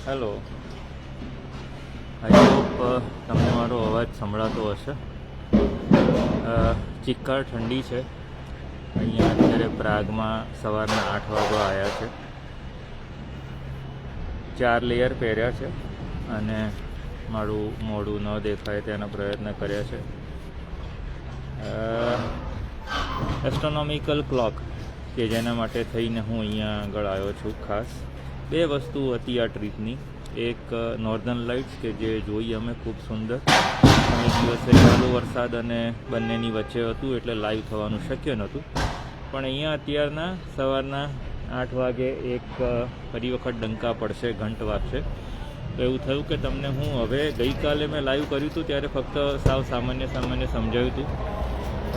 Hello, I hope તમને મારો અવાજ સંભળાતો હશે. ચિક્કાર ઠંડી છે. અહીંયા અત્યારે પ્રાગમાં સવારના 8 વાગવા આવ્યા છે. 4 લેયર પહેર્યા છે અને મારું મોઢું ન દેખાય તેના પ્રયત્ન કર્યા છે. એસ્ટ્રોનોમિકલ ક્લોક કે જેના માટે થઈને હું અહીંયા આગળ આવ્યો છું. ખાસ 2 વસ્તુ હતી આ ટ્રીપની. એક નોર્ધન લાઇટ્સ કે જે જોઈ અમે ખૂબ સુંદર, અને દિવસે ચાલુ વરસાદ અને બંનેની વચ્ચે હતું એટલે લાઈવ થવાનું શક્ય નહોતું. પણ અહીંયા અત્યારના સવારના 8 વાગે એક ફરી વખત ડંકા પડશે, ઘંટ વાગશે. તો એવું થયું કે તમને હું હવે ગઈકાલે મેં લાઈવ કર્યું હતું ત્યારે ફક્ત સાવ સામાન્ય સમજાવ્યું હતું.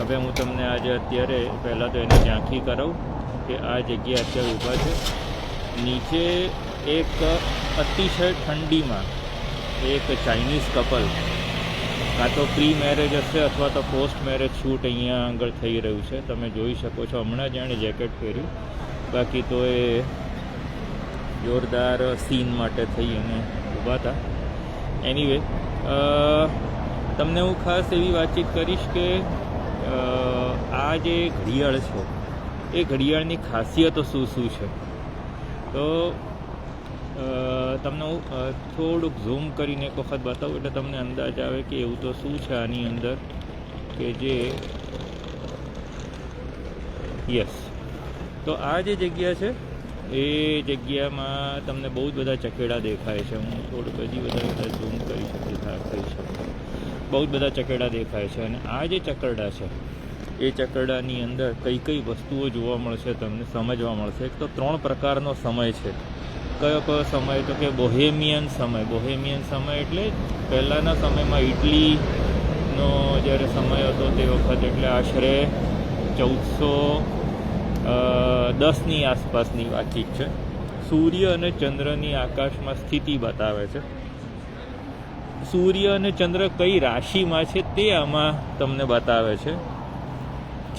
હવે હું તમને આજે અત્યારે પહેલાં તો એની ઝાંખી કરાવું કે આ જગ્યા અત્યારે ઊભા છે. નીચે એક અતિશય ઠંડીમાં એક ચાઇનીઝ કપલ, કાં તો પ્રી મેરેજ હશે અથવા તો પોસ્ટ મેરેજ શૂટ અહીંયા આગળ થઈ રહ્યું છે. તમે જોઈ શકો છો, હમણાં જ એણે જેકેટ પહેર્યું. બાકી તો એ જોરદાર સીન માટે થઈ અને ઊભા હતા. એનીવે, તમને હું ખાસ એવી વાતચીત કરીશ કે આ જે ઘડિયાળ છે એ ઘડિયાળની ખાસિયતો શું છે. તો તમને હું થોડુંક ઝૂમ કરીને એક વખત બતાવું એટલે તમને અંદાજ આવે કે એવું તો શું છે આની અંદર કે જે યસ. તો આ જે જગ્યા છે એ જગ્યામાં તમને બહુ જ બધા ચકેડા દેખાય છે. હું થોડુંક હજી બધા ઝૂમ કરી શકું. બહુ જ બધા ચકેડા દેખાય છે. અને આ જે ચકરડા છે એ ચકરડાની અંદર કઈ કઈ વસ્તુઓ જોવા મળશે તમને સમજવા મળશે. એક તો 3 પ્રકારનો સમય છે. કયો સમય? તો કે બોહેમિયન સમય. બોહેમિયન સમય એટલે પહેલાંના સમયમાં ઇટલીનો જ્યારે સમય હતો તે વખત, એટલે આશરે 1410ની આસપાસની વાતચીત છે. સૂર્ય અને ચંદ્રની આકાશમાં સ્થિતિ બતાવે છે. સૂર્ય અને ચંદ્ર કઈ રાશિમાં છે તે આમાં તમને બતાવે છે.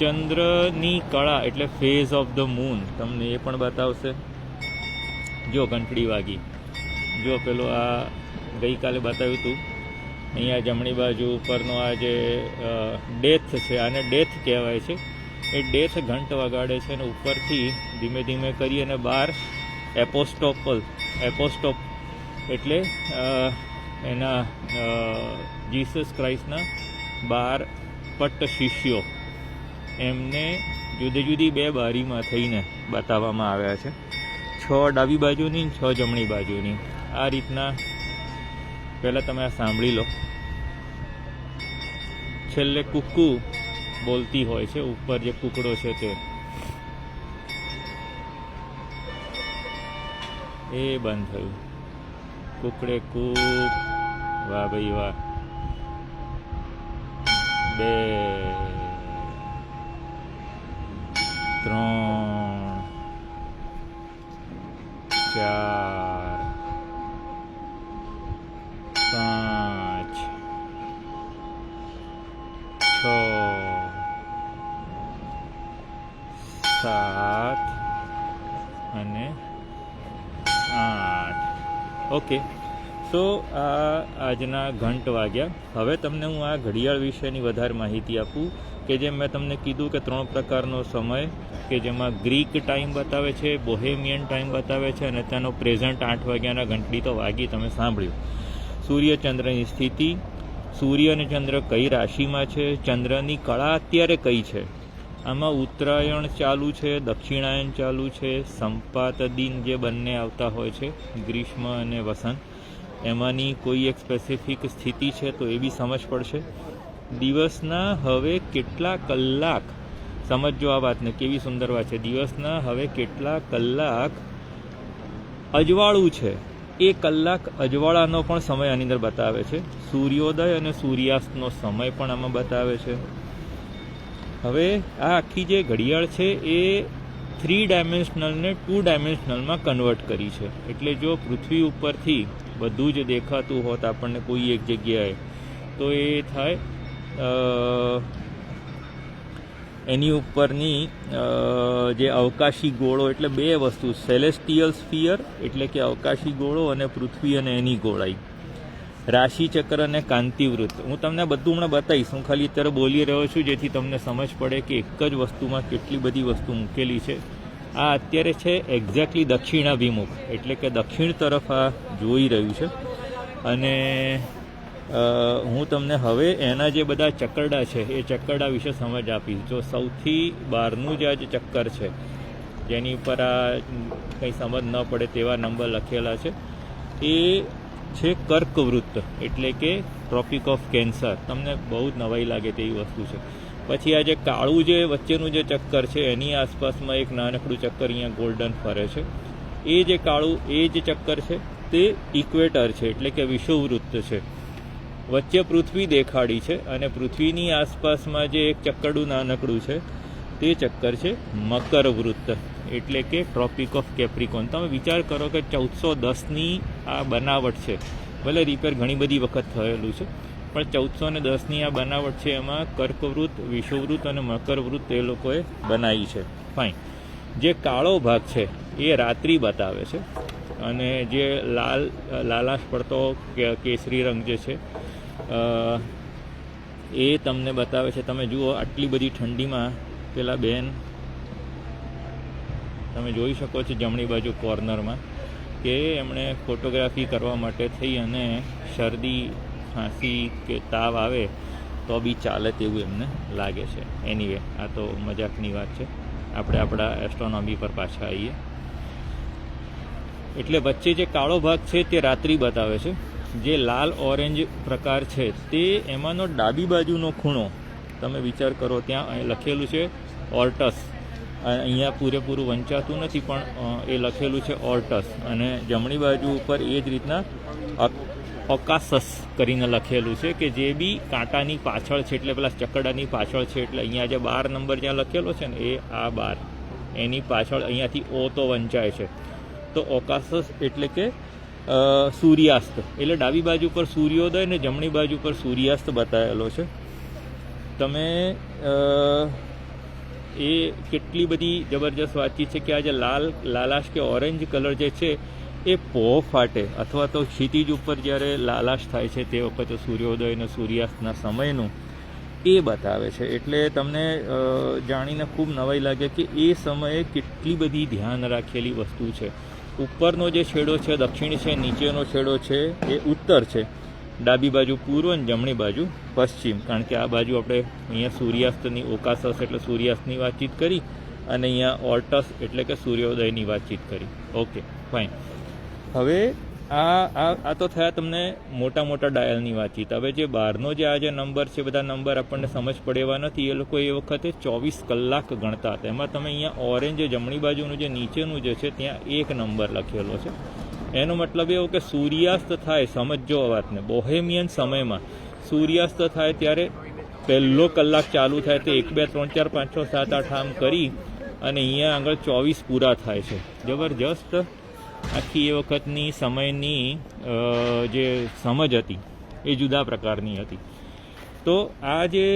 ચંદ્રની કળા એટલે ફેઝ ઓફ ધ મૂન તમને એ પણ બતાવશે. જો ઘંટડી વાગી, જો પેલો આ ગઈકાલે બતાવ્યું હતું અહીંયા જમણી બાજુ ઉપરનો આ જે ડેથ છે, આને ડેથ કહેવાય છે. એ ડેથ ઘંટ વગાડે છે અને ઉપરથી ધીમે ધીમે કરી અને 12 એપોસ્ટોપ એટલે એના જીસસ ક્રાઇસ્ટના 12 પટ્ટ શિષ્યો, એમને જુદી જુદી 2 બારીમાં થઈને બતાવવામાં આવ્યા છે. 6 ડાબી બાજુની, 6 જમણી બાજુની. આ રીતના પહેલાં તમે આ સાંભળી લો. છેલ્લે કુક્કુ બોલતી હોય છે, ઉપર જે કુકડો છે તે. એ બંધ થયું. કુકડે કૂક. વાહ ભાઈ વાહ. 2 3 4 5 6 7 અને 8. ઓકે, તો આજના ઘંટ વાગ્યા. હવે તમને હું આ ઘડિયાળ વિશેની વધારે માહિતી આપું કે જેમ મેં તમને કીધું કે 3 પ્રકારનો સમય કે જેમાં ગ્રીક ટાઈમ બતાવે છે, બોહેમિયન ટાઈમ બતાવે છે અને તેનો પ્રેઝન્ટ 8 વાગ્યાના ઘંટડી તો વાગી, તમે સાંભળ્યું. સૂર્ય ચંદ્રની સ્થિતિ, સૂર્ય અને ચંદ્ર કઈ રાશિમાં છે, ચંદ્રની કળા અત્યારે કઈ છે, આમાં ઉત્તરાયણ ચાલુ છે, દક્ષિણાયન ચાલુ છે, સંપાત દિન જે બંને આવતા હોય છે, ગ્રીષ્મ અને વસંત, એમાંની કોઈ એક સ્પેસિફિક સ્થિતિ છે તો એ બી સમજ પડશે. દિવસના હવે કેટલા કલાક, સમજો આ વાતને, કેવી સુંદર વાત છે. દિવસના હવે કેટલા કલાક અજવાળું છે એ કલાક અજવાળાનો પણ સમય આની અંદર બતાવે છે. સૂર્યોદય અને સૂર્યાસ્તનો સમય પણ આમાં બતાવે છે. હવે આ આખી જે ઘડિયાળ છે એ 3 ડાયમેન્શનલને 2 ડાયમેન્શનલમાં કન્વર્ટ કરી છે. એટલે જો પૃથ્વી ઉપરથી બધું જ દેખાતું હોત આપણને કોઈ એક જગ્યાએ, તો એ થાય એની ઉપરની જે અવકાશી ગોળો, એટલે બે વસ્તુ, સેલેસ્ટિયલ સ્ફિયર એટલે કે અવકાશી ગોળો અને પૃથ્વી અને એની ગોળાઈ, રાશિચક્ર અને કાંતિવૃત્ત. હું તમને બધું હમણાં બતાવીશ. હું ખાલી અત્યારે બોલી રહ્યો છું જેથી તમને સમજ પડે કે એક જ વસ્તુમાં કેટલી બધી વસ્તુ મૂકેલી છે. આ અત્યારે છે એક્ઝેક્ટલી દક્ષિણાભિમુખ, એટલે કે દક્ષિણ તરફ આ જોઈ રહ્યું છે. અને હું તમને હવે એના જે બધા ચક્કરડા છે એ ચક્કરડા વિશે સમજ આપીશ. જો સૌથી બહારનું જે આ જે ચક્કર છે જેની ઉપર આ કંઈ સમજ ન પડે તેવા નંબર લખેલા છે, એ છે કર્કવૃત્ત, એટલે કે ટ્રોપિક ઓફ કેન્સર. તમને બહુ જ નવાઈ લાગે તેવી વસ્તુ છે. પછી આ જે કાળું જે વચ્ચેનું જે ચક્કર છે એની આસપાસમાં એક નાનકડું ચક્કર અહીંયા ગોલ્ડન ફરે છે. એ જે કાળું એ જે ચક્કર છે તે ઇક્વેટર છે, એટલે કે વિષુવવૃત્ત છે. વચ્ચે પૃથ્વી દેખાડી છે અને પૃથ્વીની આસપાસમાં જે એક ચક્કરડું નાનકડું છે તે ચક્કર છે મકરવૃત્ત, એટલે કે ટ્રોપિક ઓફ કેપ્રિકોન. તમે વિચાર કરો કે 1410ની આ બનાવટ છે, ભલે રિપેર ઘણી બધી વખત થયેલું છે, પણ 1410ની આ બનાવટ છે. એમાં કર્કવૃત્ત, વિષુવવૃત્ત અને મકરવૃત્ત એ લોકોએ બનાવી છે. ફાઇન. જે કાળો ભાગ છે એ રાત્રિ બતાવે છે અને જે લાલાશ પડતો કેસરી રંગ જે છે એ તમને બતાવે છે. તમે જુઓ આટલી બધી ઠંડીમાં પેલા બેન તમે જોઈ શકો છો જમણી બાજુ કોર્નરમાં કે એમણે ફોટોગ્રાફી કરવા માટે થઈ અને શરદી, ખાંસી કે તાવ આવે તો બી ચાલે તેવું એમને લાગે છે. એનીવે, આ તો મજાકની વાત છે. આપણે આપણા એસ્ટ્રોનોમી પર પાછા આવીએ. એટલે વચ્ચે જે કાળો ભાગ છે તે રાત્રિ બતાવે છે. જે લાલ ઓરેન્જ પ્રકાર છે તે એમાંનો ડાબી બાજુનો ખૂણો તમે વિચાર કરો, ત્યાં લખેલું છે ઓર્ટસ. અહીંયા પૂરેપૂરું વંચાતું નથી પણ એ લખેલું છે ઓર્ટસ. અને જમણી બાજુ ઉપર એ જ રીતના ઓકાસસ કરીને લખેલું છે કે જે બી કાંટાની પાછળ છે, એટલે પેલા ચક્કરડાની પાછળ છે. એટલે અહીંયા જે 12 નંબર જ્યાં લખેલો છે ને એ આ 12, એની પાછળ અહીંયાથી ઓ તો વંચાય છે. તો ઓકાસસ એટલે કે સૂર્યાસ્ત, એટલે ડાબી બાજુ પર સૂર્યોદય ને જમણી બાજુ પર સૂર્યાસ્ત બતાવેલો છે. તમે એ કેટલી બધી જબરજસ્ત વાતચીત છે કે આ જે લાલાશ કે ઓરેન્જ કલર જે છે એ પોહ ફાટે અથવા તો ક્ષિતિજ ઉપર જ્યારે લાલાશ થાય છે તે વખતે સૂર્યોદય અને સૂર્યાસ્તના સમયનું એ બતાવે છે. એટલે તમને જાણીને ખૂબ નવાઈ લાગે કે એ સમયે કેટલી બધી ધ્યાન રાખેલી વસ્તુ છે. ઉપરનો જે છેડો છે દક્ષિણ છે, નીચેનો છેડો છે એ ઉત્તર છે, ડાબી બાજુ પૂર્વ અને જમણી બાજુ પશ્ચિમ. કારણ કે આ બાજુ આપણે અહીંયા સૂર્યાસ્તની ઓકાસસ એટલે સૂર્યાસ્તની વાતચીત કરી અને અહીંયા ઓર્ટસ એટલે કે સૂર્યોદયની વાતચીત કરી. Okay, fine. હવે આ તો થયા તમને મોટા મોટા ડાયલની વાતચીત. હવે જે બહારનો જે આ જે નંબર છે, બધા નંબર આપણને સમજ પડે એવા નથી. એ લોકો એ વખતે 24 કલાક ગણતા હતા. એમાં તમે અહીંયા ઓરેન્જ જમણી બાજુનું જે નીચેનું જે છે ત્યાં એક નંબર લખેલો છે. એનો મતલબ એવો કે સૂર્યાસ્ત થાય, સમજો આ વાતને, બોહેમિયન સમયમાં સૂર્યાસ્ત થાય ત્યારે પહેલો કલાક ચાલુ થાય તે 1 2 3 4 5 6 7 8 આમ કરી અને અહીંયા આગળ 24 પૂરા થાય છે. જબરજસ્ત આખી એ વખતની સમયની જે સમજ હતી એ જુદા પ્રકારની હતી. તો આ જે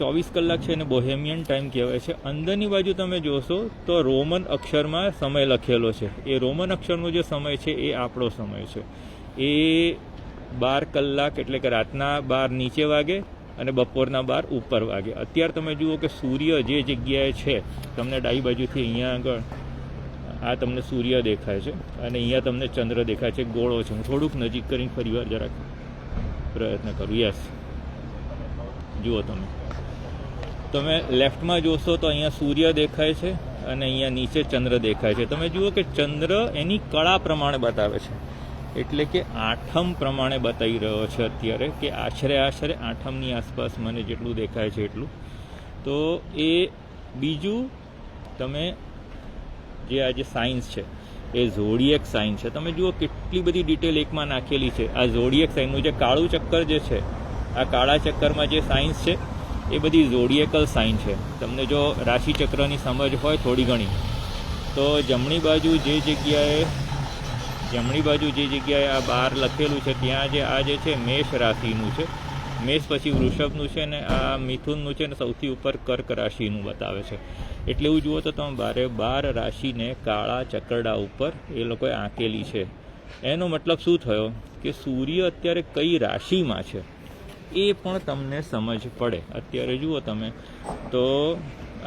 24 કલાક છે એને બોહેમિયન ટાઈમ કહેવાય છે. અંદરની બાજુ તમે જોશો તો રોમન અક્ષરમાં સમય લખેલો છે. એ રોમન અક્ષરનો જે સમય છે એ આપણો સમય છે. એ 12 કલાક એટલે કે રાતના 12 નીચે વાગે અને બપોરના 12 ઉપર વાગે. અત્યારે તમે જુઓ કે સૂર્ય જે જગ્યાએ છે, તમને ડાબી બાજુથી અહીંયા આગળ આ તમને સૂર્ય દેખાય છે અને અહીંયા તમને ચંદ્ર દેખાય છે, ગોળો છે. હું થોડુંક નજીક કરીને ફરીવાર જરાક પ્રયત્ન કરું. યસ, જુઓ તમે લેફ્ટમાં જોશો તો અહીંયા સૂર્ય દેખાય છે અને અહીંયા નીચે ચંદ્ર દેખાય છે. તમે જુઓ કે ચંદ્ર એની કળા પ્રમાણે બતાવે છે, એટલે કે આઠમ પ્રમાણે બતાવી રહ્યો છે અત્યારે, કે આશરે આઠમની આસપાસ મને જેટલું દેખાય છે એટલું. તો એ બીજું, તમે જે આ જે સાયન્સ છે એ ઝોડિએક સાઇન છે. તમે જુઓ કેટલી બધી ડિટેલ એકમાં નાખેલી છે. આ ઝોડિએક સાઇનનું જે કાળું ચક્કર જે છે, આ કાળા ચક્કરમાં જે સાયન્સ છે એ બધી ઝોડિએકલ સાઇન છે. તમને જો રાશિચક્રની સમજ હોય થોડી ઘણી, તો જમણી બાજુ જે જગ્યાએ આ 12 લખેલું છે ત્યાં જે આ જે છે મેષ રાશિનું છે મેષ પછી વૃષભનું છે ને આ મિથુનનું છે ને સૌથી ઉપર કર્ક રાશિનું બતાવે છે. એટલે એવું જુઓ તો તમે 12 રાશિને કાળા ચકરડા ઉપર એ લોકોએ આંકેલી છે. એનો મતલબ શું થયો કે સૂર્ય અત્યારે કઈ રાશિમાં છે એ પણ તમને સમજ પડે. અત્યારે જુઓ તમે તો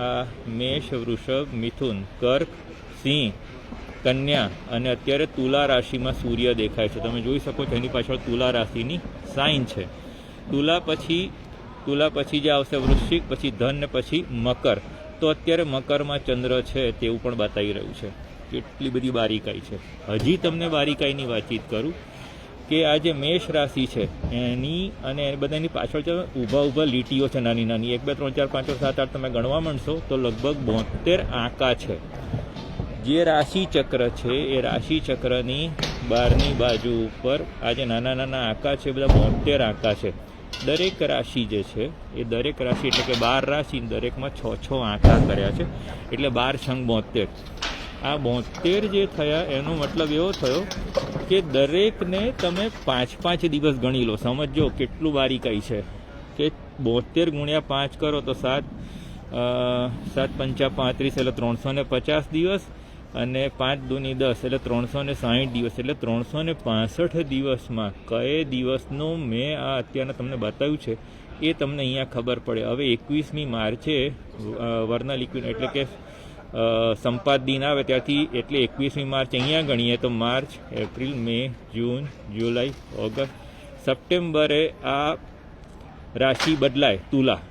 આ મેષ, વૃષભ, મિથુન, કર્ક, સિંહ, કન્યા અને અત્યારે તુલા રાશિમાં સૂર્ય દેખાય છે. તમે જોઈ શકો છો એની પાછળ તુલા રાશિની સાઇન છે. તુલા પછી જે આવશે વૃશ્ચિક, પછી ધન ને પછી મકર. તો અત્યારે મકરમાં ચંદ્ર છે તેવું પણ બતાવી રહ્યું છે. કેટલી બધી બારીકાઈ છે. હજી તમને બારીકાઈની વાતચીત કરું કે આ જે મેષ રાશિ છે એની અને બધાની પાછળ છે ઊભા લીટીઓ છે નાની નાની, 1 2 3 4 5 6 7 8 તમે ગણવા માંડશો તો લગભગ 72 આંકા છે. જે રાશિ ચક્ર છે એ રાશિ ચક્રની બહારની બાજુ ઉપર આ જે નાના નાના આંકા છે બધા 72 આંકા છે. દરેક રાશિ જે છે એ દરેક રાશિ એટલે કે 12 રાશિ દરેકમાં 6 આંકા કર્યા છે. એટલે 12 છંગ 72. આ 72 જે થયા એનો મતલબ એવો થયો કે દરેકને તમે 5 દિવસ ગણી લો. સમજો કેટલું બારીકાઈ છે કે 72 ગુણ્યા 5 કરો તો 7 5 35 એટલે 350 દિવસ અને 5 દૂની 10 એટલે 360 દિવસ. એટલે 365 દિવસમાં કયે દિવસનો મેં આ અત્યારના તમને બતાવ્યું છે એ તમને અહીંયા ખબર પડે. હવે 21મી માર્ચે વર્નલ ઇક્વિનોક્સ એટલે કે સંપાત દિન આવે ત્યારથી, એટલે 21મી માર્ચ અહીંયા ગણીએ તો માર્ચ, એપ્રિલ, મે, જૂન, જુલાઈ, ઓગસ્ટ, સપ્ટેમ્બરે આ રાશિ બદલાય તુલા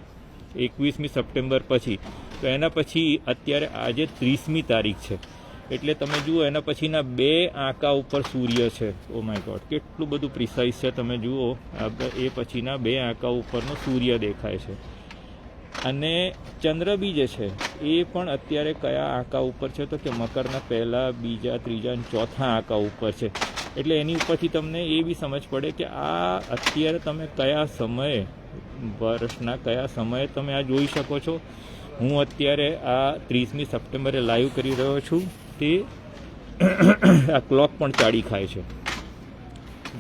21મી સપ્ટેમ્બર પછી. તો એના પછી અત્યારે આજે 30મી તારીખ છે. એટલે તમે જુઓ એના પછીના 2 આંકા ઉપર સૂર્ય છે. ઓ માય ગોડ, કેટલું બધું પ્રિસાઇઝ છે. તમે જુઓ એ પછીના 2 આંકા ઉપરનો સૂર્ય દેખાય છે. અને ચંદ્ર બી જે છે એ પણ અત્યારે કયા આંકા ઉપર છે તો કે મકરના 1લા, 2જા, 3જા અને 4થા આંકા ઉપર છે. એટલે એની ઉપરથી તમને એ બી સમજ પડે કે આ અત્યારે તમે કયા સમયે, વર્ષના કયા સમયે તમે આ જોઈ શકો છો. હું અત્યારે આ 30મી સપ્ટેમ્બરે લાઈવ કરી રહ્યો છું. તે આ ક્લોક પણ ચાડી ખાય છે.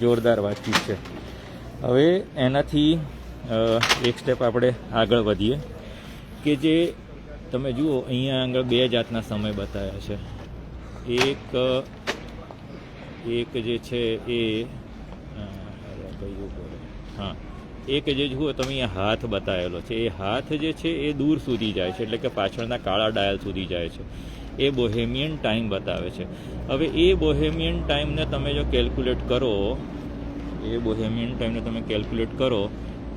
જોરદાર વાતચીત છે. હવે એનાથી એક સ્ટેપ આપણે આગળ વધીએ કે જે તમે જુઓ અહીંયા આગળ 2 જાતના સમય બતાવ્યા છે. એક જે છે એ હા, એક જે જુઓ તમે અહીંયા હાથ બતાવેલો છે. એ હાથ જે છે એ દૂર સુધી જાય છે, એટલે કે પાછળના કાળા ડાયલ સુધી જાય છે. એ બોહેમિયન ટાઈમ બતાવે છે. હવે એ બોહેમિયન ટાઈમને તમે જો કેલ્ક્યુલેટ કરો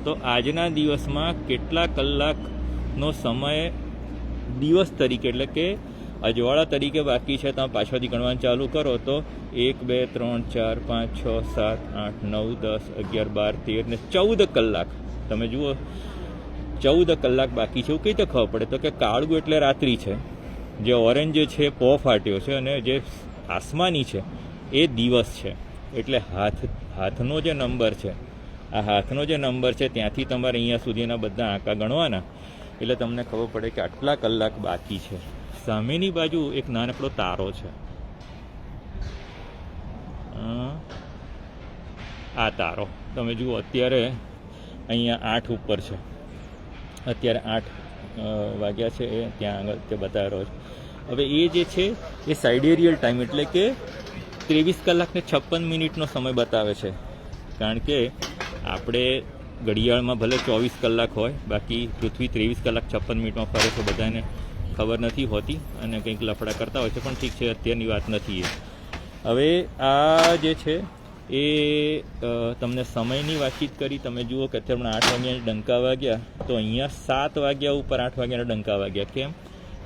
તો આજના દિવસમાં કેટલા કલાકનો સમય દિવસ તરીકે એટલે કે અજવાળા તરીકે બાકી છે. તમે પાછળથી ગણવાનું ચાલુ કરો તો 1 2 3 4 5 6 7 8 9 10 11 12 13 ને 14 કલાક. તમે જુઓ 14 કલાક બાકી છે. એવું કઈ રીતે ખબર પડે તો કે કાળું એટલે રાત્રિ છે, જે ઓરેન્જ છે પો ફાટ્યો છે, અને જે આસમાની છે એ દિવસ છે. એટલે હાથનો જે નંબર છે, આ હાથનો જે નંબર છે ત્યાંથી તમારે અહીંયા સુધીના બધા આંકા ગણવાના. એટલે તમને ખબર પડે કે આટલા કલાક બાકી છે. સામેની બાજુ એક નાનકડો તારો છે. આ તારો તમે જુઓ અત્યારે અહીંયા 8 ઉપર છે. અત્યારે 8 વાગ્યા છે. એ ત્યાં આગળ તે બતાવી રહ્યો છે. હવે એ જે છે એ સાઇડેરિયલ ટાઈમ એટલે કે 23 કલાક ને 56 મિનિટનો સમય બતાવે છે. કારણ કે આપણે ઘડિયાળમાં ભલે 24 કલાક હોય, બાકી પૃથ્વી 23 કલાક 56 મિનિટમાં ફરે છે. બધાને ખબર નથી હોતી અને કંઈક લફડા કરતા હોય છે, પણ ઠીક છે, અત્યારની વાત નથી એ. હવે આ જે છે એ તમને સમયની વાતચીત કરી. તમે જુઓ કે અત્યારે 8 વાગ્યાના ડંકા વાગ્યા, તો અહીંયા 7 વાગ્યા ઉપર 8 વાગ્યાના ડંકા વાગ્યા. કેમ?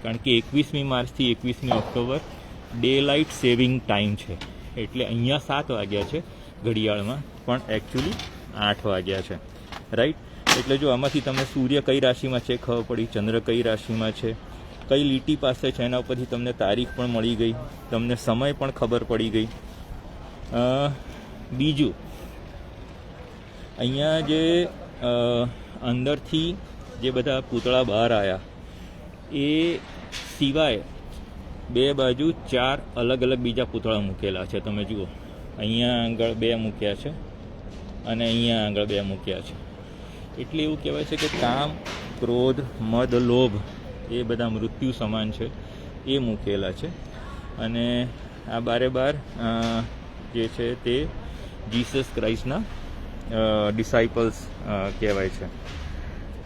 કારણ કે 21મી માર્ચથી 21મી October day light saving time છે. એટલે અહીંયા 7 વાગ્યા છે ઘડિયાળમાં, પણ એકચ્યુઅલી 8 વાગ્યા છે. રાઈટ? એટલે જો આમાંથી તમને સૂર્ય કઈ રાશિમાં છે ખબર પડી, ચંદ્ર કઈ રાશિમાં છે, કઈ લીટી પાસે છે, એના ઉપરથી તમને તારીખ પણ મળી ગઈ, તમને સમય પણ ખબર પડી ગઈ. બીજું અહીંયા જે અંદરથી જે બધા પૂતળા બહાર આવ્યા એ સિવાય 2 બાજુ 4 અલગ અલગ બીજા પૂતળા મૂકેલા છે. તમે જુઓ અહીંયા આગળ 2 મૂક્યા છે અને અહીંયા આગળ 2 મૂક્યા છે. એટલે એવું કહેવાય છે કે કામ, ક્રોધ, મદ, લોભ એ બધા મૃત્યુ સમાન છે, એ મૂકેલા છે. અને આ બારે બાર જે છે તે જીસસ ક્રાઇસ્ટના ડિસાઇપલ્સ કહેવાય છે.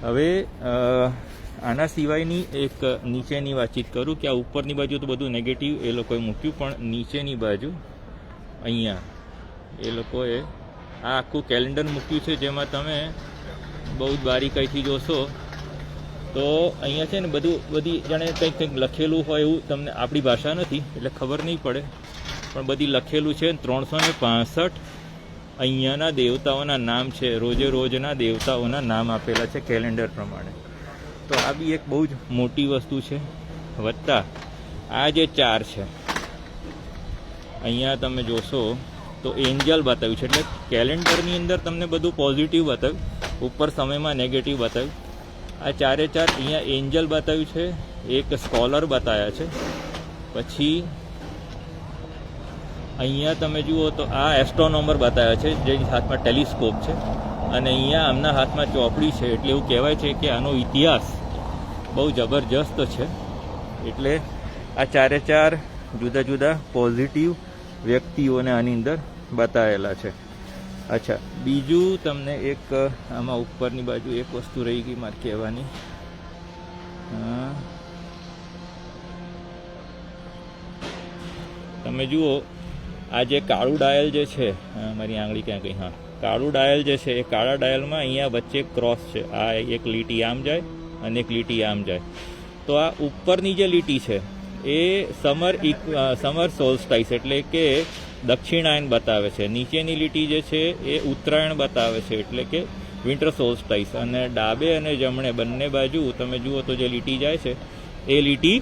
હવે આના સિવાયની એક નીચેની વાતચીત કરું કે આ ઉપરની બાજુ તો બધું નેગેટિવ એ લોકોએ મૂક્યું, પણ નીચેની બાજુ અહીંયા એ લોકોએ આ આખું કેલેન્ડર મૂક્યું છે, જેમાં તમે બહુ જ બારીકાઈથી જોશો તો અહીંયા છે ને બધી જાણે કંઈક લખેલું હોય એવું. તમને આપણી ભાષા નથી એટલે ખબર નહીં પડે, પણ બધી લખેલું છે. 365 અહીંયાના દેવતાઓના નામ છે, રોજે રોજના દેવતાઓના નામ આપેલા છે કેલેન્ડર પ્રમાણે. તો આ બી એક બહુ જ મોટી વસ્તુ છે. વત્તા આ જે 4 છે અહીંયા તમે જોશો તો એન્જલ બતાવ્યું છે, એટલે કેલેન્ડરની અંદર તમને બધું પોઝિટિવ બતાવ્યું, ઉપર સમયમાં નેગેટિવ બતાવ્યું. આ 4 અહીંયા એન્જલ બતાવ્યું છે, એક સ્કોલર બતાવ્યા છે. પછી અહીંયા તમે જુઓ તો આ એસ્ટ્રોનોમર બતાવ્યા છે, જેની હાથમાં ટેલિસ્કોપ છે, અને અહીંયા આમના હાથમાં ચોપડી છે. એટલે એવું કહેવાય છે કે આનો ઇતિહાસ બહુ જબરજસ્ત છે. એટલે આ 4 જુદા જુદા પોઝિટિવ વ્યક્તિઓને આની અંદર બતાવેલા છે. અચ્છા, બીજું તમને એક આમાં ઉપરની બાજુ એક વસ્તુ રહી ગઈ મારે કહેવાની. તમે જુઓ આ જે કાળું ડાયલ જે છે, મારી આંગળી ક્યાં ગઈ, હા, કાળું ડાયલ જે છે એ કાળા ડાયલમાં અહીંયા વચ્ચે ક્રોસ છે. આ એક લીટી આમ જાય અને એક લીટી આમ જાય. તો આ ઉપરની જે લીટી છે એ સમર સોલ્સ્ટાઇસ એટલે કે દક્ષિણાયન બતાવે છે. નીચેની લીટી જે છે એ ઉત્તરાયણ બતાવે છે, એટલે કે વિન્ટર સોલ્સ્ટાઇસ. અને ડાબે અને જમણે બંને બાજુ તમે જુઓ તો જે લીટી જાય છે એ લીટી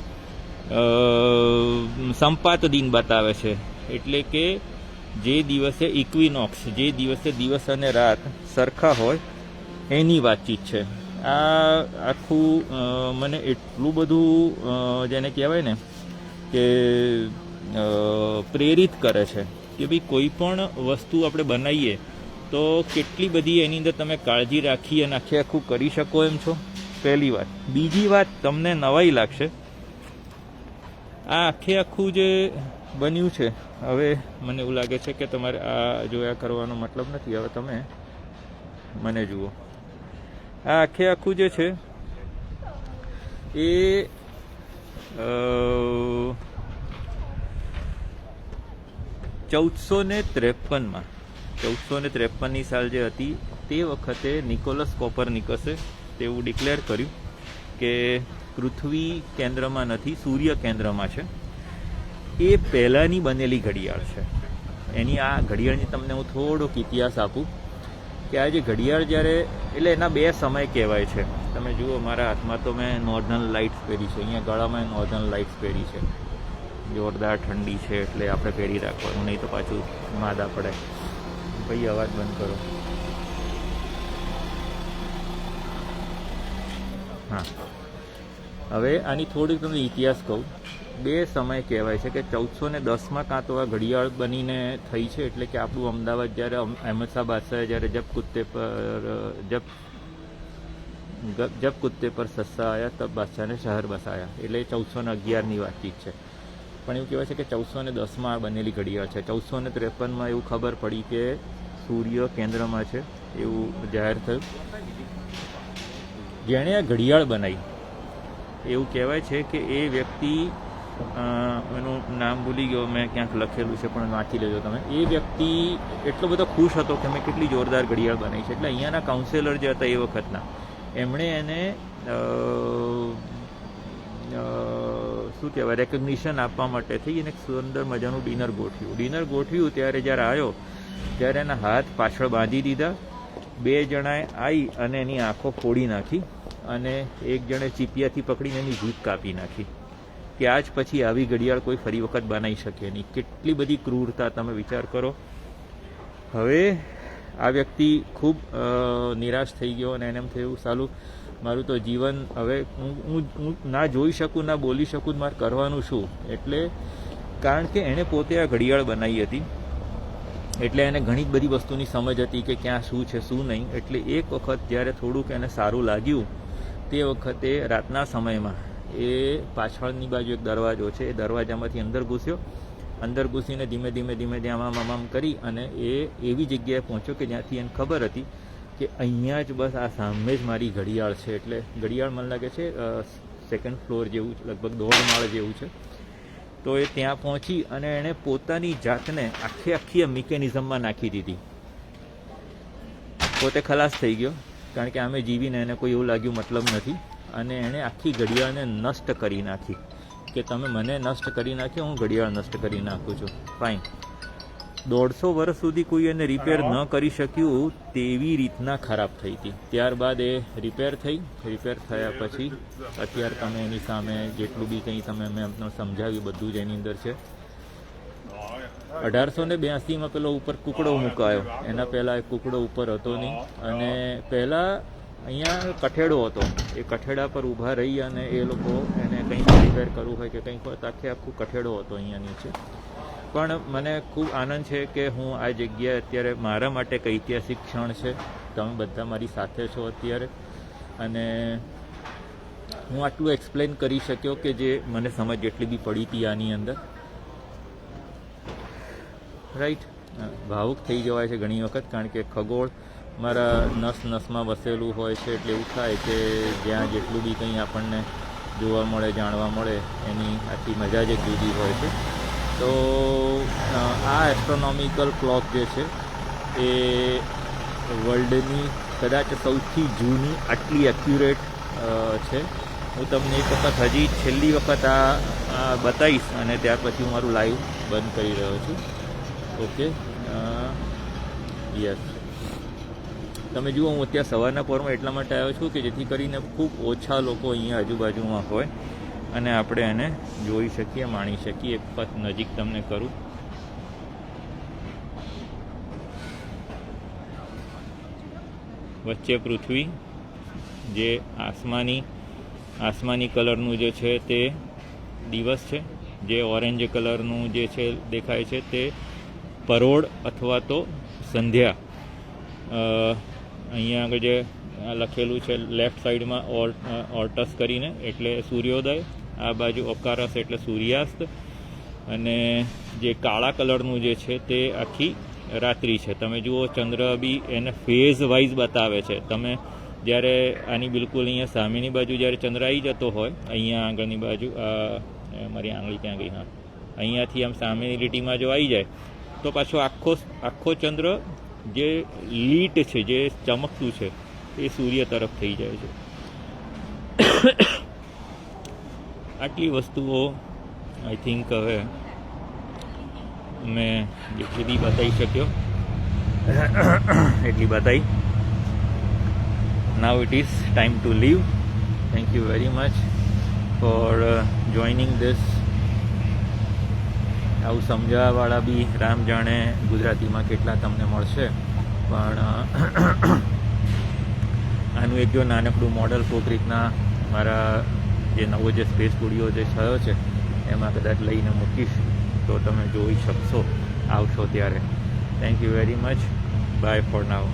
સંપાત દિન બતાવે છે. એટલે કે જે દિવસે ઇક્વિનોક્સ, જે દિવસે દિવસ અને રાત સરખા હોય એની વાતચીત છે. આ આખું મને એટલું બધું જેને કહેવાય ને કે પ્રેરિત કરે છે કે ભાઈ કોઈ પણ વસ્તુ આપણે બનાવીએ તો કેટલી બધી એની અંદર તમે કાળજી રાખી અને આખું કરી શકો એમ છો, પહેલી વાત. બીજી વાત તમને નવાઈ લાગશે, આ આખું જે બન્યું છે, હવે મને એવું લાગે છે કે તમારે આ જોયા કરવાનો મતલબ નથી. હવે તમે મને જુઓ, આ આખું જે છે એ 1453ની સાલ જે હતી તે વખતે નિકોલસ કોપરનિકસે તેવું ડિક્લેર કર્યું કે પૃથ્વી કેન્દ્રમાં નથી, સૂર્ય કેન્દ્રમાં છે. એ પહેલાંની બનેલી ઘડિયાળ છે. એની આ ઘડિયાળની તમને હું થોડોક ઇતિહાસ આપું કે આ જે ઘડિયાળ જ્યારે, એટલે એના 2 સમય કહેવાય છે. તમે જુઓ મારા હાથમાં તો મેં નોર્ધન લાઇટ્સ પહેરી છે, અહીંયા ગળામાં નોર્ધન લાઇટ્સ પહેરી છે. જોરદાર ઠંડી છે એટલે આપણે પહેરી રાખવાનું, નહીં તો પાછું માદા પડે. ભાઈ અવાજ બંધ કરો. હા, હવે આની થોડીક તમને ઇતિહાસ કહું. 2 સમય કહેવાય છે કે 1410માં કાં તો આ ઘડિયાળ બનીને થઈ છે, એટલે કે આપણું અમદાવાદ જ્યારે અહેમદ શાહ બાદશાહે જ્યારે જબ કુત્તે પર સસ્સા આયા તબ બાદશાહને શહેર બસાયા, એટલે 1411ની વાતચીત છે. પણ એવું કહેવાય છે કે 1410માં આ બનેલી ઘડિયાળ છે. 1453માં એવું ખબર પડી કે સૂર્ય કેન્દ્રમાં છે એવું જાહેર થયું. જેણે આ ઘડિયાળ બનાવી એવું કહેવાય છે કે એ વ્યક્તિ, એનું નામ ભૂલી ગયો મેં, ક્યાંક લખેલું છે પણ વાંચી લેજો તમે. એ વ્યક્તિ એટલો બધો ખુશ હતો કે મેં કેટલી જોરદાર ઘડિયાળ બનાવી છે. એટલે અહીંયાના કાઉન્સેલર જે હતા એ વખતના, એમણે એને શું કહેવાય રેકગ્નિશન આપવા માટે થઈ અને એક સુંદર મજાનું ડિનર ગોઠવ્યું. ત્યારે જ્યારે આવ્યો ત્યારે એના હાથ પાછળ બાંધી દીધા. 2 જણાએ આવી અને એની આંખો ફોડી નાખી અને એક જણે ચીપિયાથી પકડીને એની જીભ કાપી નાખી. કે આજ પછી આવી ઘડિયાળ કોઈ ફરી વખત બનાવી શકે નહીં. કેટલી બધી ક્રૂરતા, તમે વિચાર કરો. હવે આ વ્યક્તિ ખૂબ નિરાશ થઈ ગયો અને એને એમ થયું સાલું મારું તો જીવન હવે હું ના જોઈ શકું, ના બોલી શકું, મારે કરવાનું શું? એટલે કારણ કે એણે પોતે આ ઘડિયાળ બનાવી હતી એટલે એને ઘણી જ બધી વસ્તુની સમજ હતી કે ક્યાં શું છે શું નહીં. એટલે એક વખત જ્યારે થોડુંક એને સારું લાગ્યું તે વખતે રાતના સમયમાં એ પાછળની બાજુ એક દરવાજો છે, એ દરવાજામાંથી અંદર ઘૂસીને ધીમે ધીમે આમ કરી અને એ એવી જગ્યાએ પહોંચ્યો કે જ્યાંથી એને ખબર હતી કે અહીંયા જ બસ આ સામે જ મારી ઘડિયાળ છે. એટલે ઘડિયાળ મને લાગે છે 2nd ફ્લોર જેવું, લગભગ 1.5 માળ જેવું છે. તો એ ત્યાં પહોંચી અને એણે પોતાની જાતને આખી મિકેનિઝમમાં નાખી દીધી. પોતે ખલાસ થઈ ગયો, કારણ કે આમે જીવીને એને કોઈ એવું લાગ્યું મતલબ નથી, અને એણે આખી ઘડિયાળને નષ્ટ કરી નાખી કે તમે મને નષ્ટ કરી નાખ્યો, હું ઘડિયાળ નષ્ટ કરી નાખું છું. ફાઇન. 150 વર્ષ સુધી કોઈ એને રિપેર ન કરી શક્યું તેવી રીતના ખરાબ થઈ હતી. ત્યારબાદ એ રિપેર થયા પછી અત્યારે તમે એની સામે જેટલું બી કંઈ તમે મેં તમને સમજાવ્યું બધું જ એની અંદર છે. 1882માં પેલો ઉપર કુકડો મુકાયો, એના પહેલાં એક કુકડો ઉપર હતો નહીં, અને પહેલાં અહીંયા કઠેડો હતો. એ કઠેડા પર ઊભા રહી અને એ લોકો એને કંઈક રિપેર કરવું હોય કે કંઈક હોય તો આખું કઠેડો હતો અહીંયા નીચે. પણ મને ખૂબ આનંદ છે કે હું આ જગ્યાએ અત્યારે મારા માટે એક ઐતિહાસિક ક્ષણ છે. તમે બધા મારી સાથે છો અત્યારે, અને હું આટલું એક્સપ્લેન કરી શક્યો કે જે મને સમજ જેટલી બી પડી હતી આની અંદર. રાઈટ. ભાવુક થઈ જવાય છે ઘણી વખત, કારણ કે ખગોળ મારા નસમાં વસેલું હોય છે. એટલે એવું થાય કે જ્યાં જેટલું બી કંઈ આપણને જોવા મળે, જાણવા મળે, એની આખી મજા જ એક જુદી હોય છે. તો આ એસ્ટ્રોનોમિકલ ક્લોક જે છે એ વર્લ્ડની કદાચ સૌથી જૂની આટલી એક્યુરેટ છે. હું તમને એક વખત હજી છેલ્લી વખત આ બતાવીશ અને ત્યાર પછી હું મારું લાઈવ બંધ કરી રહ્યો છું. ઓકે. યસ, તમે જુઓ હું અત્યારે સવારના પહોરમાં એટલા માટે આવ્યો છું કે જેથી કરીને ખૂબ ઓછા લોકો અહીંયા આજુબાજુમાં હોય અને આપણે એને જોઈ શકીએ, માણી શકીએ. એક વખત નજીક તમને કરું. વચ્ચે પૃથ્વી, જે આસમાની કલરનું જે છે તે દિવસ છે, જે ઓરેન્જ કલરનું જે છે દેખાય છે તે પરોઢ અથવા તો સંધ્યા. અહીંયા આગળ જે લખેલું છે લેફ્ટ સાઈડમાં ઓર્ટસ કરીને એટલે સૂર્યોદય, આ બાજુ ઓકારસ એટલે સૂર્યાસ્ત, અને જે કાળા કલરનું જે છે તે આખી રાત્રિ છે. તમે જુઓ ચંદ્ર બી એને ફેઝ વાઇઝ બતાવે છે. તમે જ્યારે આની બિલકુલ અહીંયા સામેની બાજુ જ્યારે ચંદ્ર આવી જતો હોય, અહીંયા આગળની બાજુ મારી આંગળી ક્યાં ગઈ, હા, અહીંયાથી આમ સામેની લીટીમાં જો આવી જાય તો પાછો આખો ચંદ્ર જે લીટ છે, જે ચમકતું છે, એ સૂર્ય તરફ થઈ જાય છે. આટલી વસ્તુઓ આઈ થિંક હવે મેં જેટલી બી બતાવી શક્યો એટલી બતાવી. Now it is time to leave. Thank you very much for joining this. આવું સમજાવવાવાળા બી રામ જાણે ગુજરાતીમાં કેટલા તમને મળશે, પણ આનું એક જો નાનકડું મોડલ કોઈક રીતના મારા જે નવો જે સ્પેસ સ્ટુડિયો જે થયો છે એમાં કદાચ લઈને મૂકીશ તો તમે જોઈ શકશો આવશો ત્યારે. Thank you very much. Bye for now.